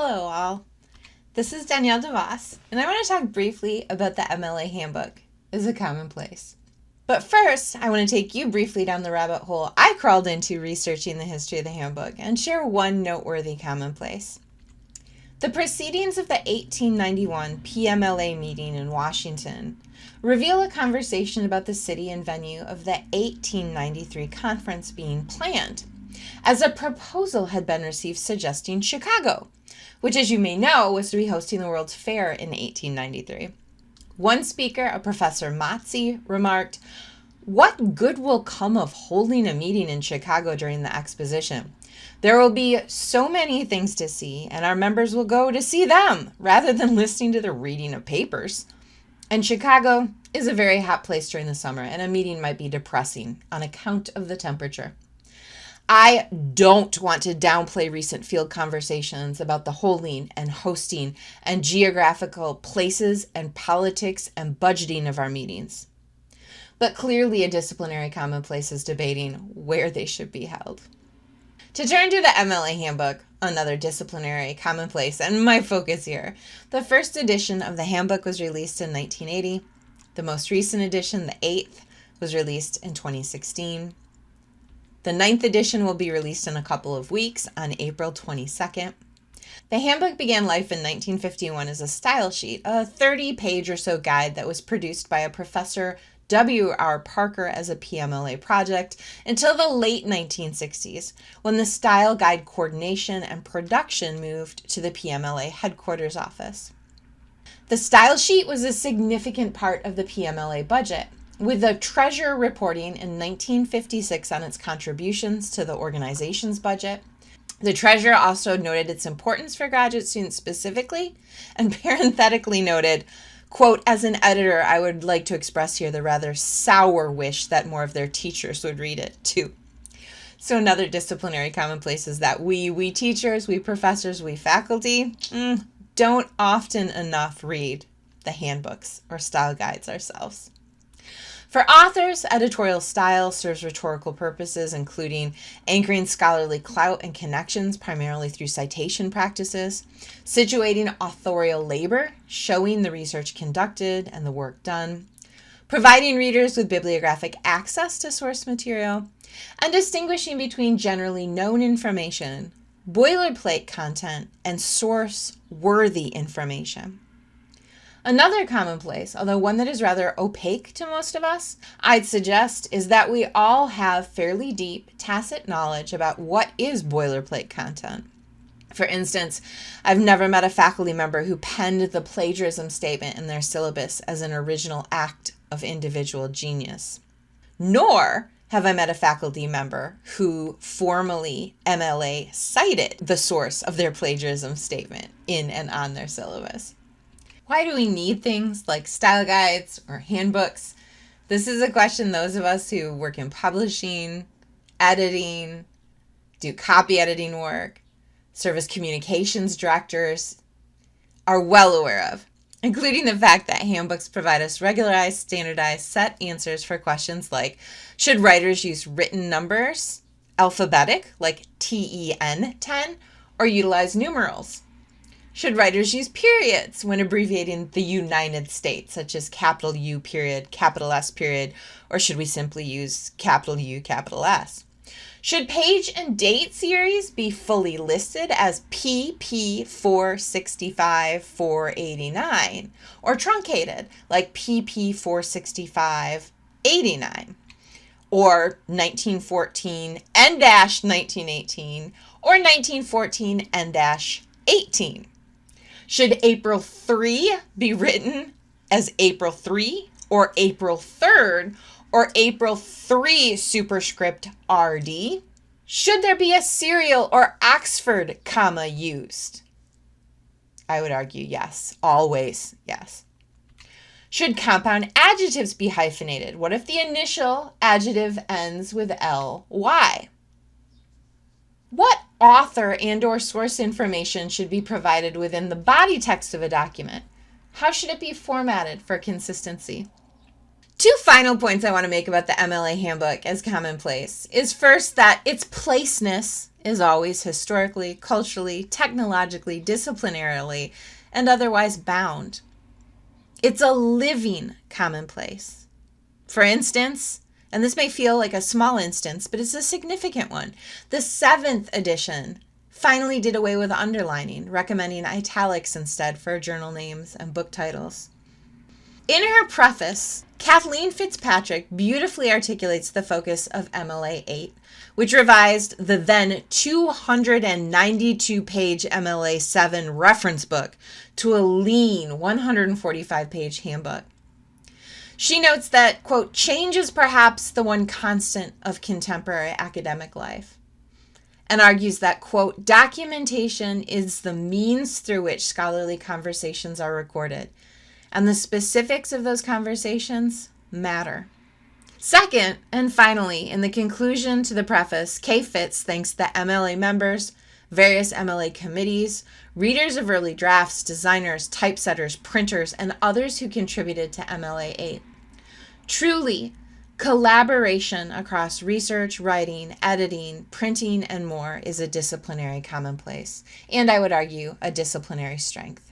Hello all, this is Danielle DeVos, and I want to talk briefly about the MLA Handbook as a commonplace. But first, I want to take you briefly down the rabbit hole I crawled into researching the history of the handbook and share one noteworthy commonplace. The proceedings of the 1891 PMLA meeting in Washington reveal a conversation about the city and venue of the 1893 conference being planned, as a proposal had been received suggesting Chicago, which, as you may know, was to be hosting the World's Fair in 1893. One speaker, a Professor Motzi, remarked, "What good will come of holding a meeting in Chicago during the exposition? There will be so many things to see, and our members will go to see them rather than listening to the reading of papers. And Chicago is a very hot place during the summer, and a meeting might be depressing on account of the temperature." I don't want to downplay recent field conversations about the holding and hosting and geographical places and politics and budgeting of our meetings. But clearly a disciplinary commonplace is debating where they should be held. To turn to the MLA Handbook, another disciplinary commonplace, and my focus here, the first edition of the handbook was released in 1980. The most recent edition, the 8th, was released in 2016. The 9th edition will be released in a couple of weeks on April 22nd. The handbook began life in 1951 as a style sheet, a 30-page or so guide that was produced by a Professor W.R. Parker as a PMLA project until the late 1960s, when the style guide coordination and production moved to the PMLA headquarters office. The style sheet was a significant part of the PMLA budget, with the treasurer reporting in 1956 on its contributions to the organization's budget. The treasurer also noted its importance for graduate students specifically, and parenthetically noted, quote, "As an editor, I would like to express here the rather sour wish that more of their teachers would read it, too." So another disciplinary commonplace is that we teachers, we professors, we faculty, don't often enough read the handbooks or style guides ourselves. For authors, editorial style serves rhetorical purposes, including anchoring scholarly clout and connections primarily through citation practices, situating authorial labor, showing the research conducted and the work done, providing readers with bibliographic access to source material, and distinguishing between generally known information, boilerplate content, and source-worthy information. Another commonplace, although one that is rather opaque to most of us, I'd suggest is that we all have fairly deep, tacit knowledge about what is boilerplate content. For instance, I've never met a faculty member who penned the plagiarism statement in their syllabus as an original act of individual genius. Nor have I met a faculty member who formally MLA cited the source of their plagiarism statement in and on their syllabus. Why do we need things like style guides or handbooks? This is a question those of us who work in publishing, editing, do copy editing work, serve as communications directors, are well aware of, including the fact that handbooks provide us regularized, standardized set answers for questions like, should writers use written numbers, alphabetic, like TEN 10, or utilize numerals? Should writers use periods when abbreviating the United States, such as capital U period, capital S period, or should we simply use capital U, capital S? Should page and date series be fully listed as PP 465 489, or truncated like PP 465 89, or 1914 N-1918, or 1914 N-18? Should April 3 be written as April 3 or April 3rd or April 3 superscript RD? Should there be a serial or Oxford comma used? I would argue yes, always yes. Should compound adjectives be hyphenated? What if the initial adjective ends with ly? What author and or source information should be provided within the body text of a document? How should it be formatted for consistency? Two final points I want to make about the MLA Handbook as commonplace is first that its placeness is always historically, culturally, technologically, disciplinarily, and otherwise bound. It's a living commonplace. For instance, and this may feel like a small instance, but it's a significant one, the 7th edition finally did away with underlining, recommending italics instead for journal names and book titles. In her preface, Kathleen Fitzpatrick beautifully articulates the focus of MLA 8, which revised the then 292-page MLA 7 reference book to a lean 145-page handbook. She notes that, quote, change is perhaps the one constant of contemporary academic life, and argues that, quote, documentation is the means through which scholarly conversations are recorded, and the specifics of those conversations matter. Second, and finally, in the conclusion to the preface, Kay Fitz thanks the MLA members, various MLA committees, readers of early drafts, designers, typesetters, printers, and others who contributed to MLA 8. Truly, collaboration across research, writing, editing, printing, and more is a disciplinary commonplace, and I would argue a disciplinary strength.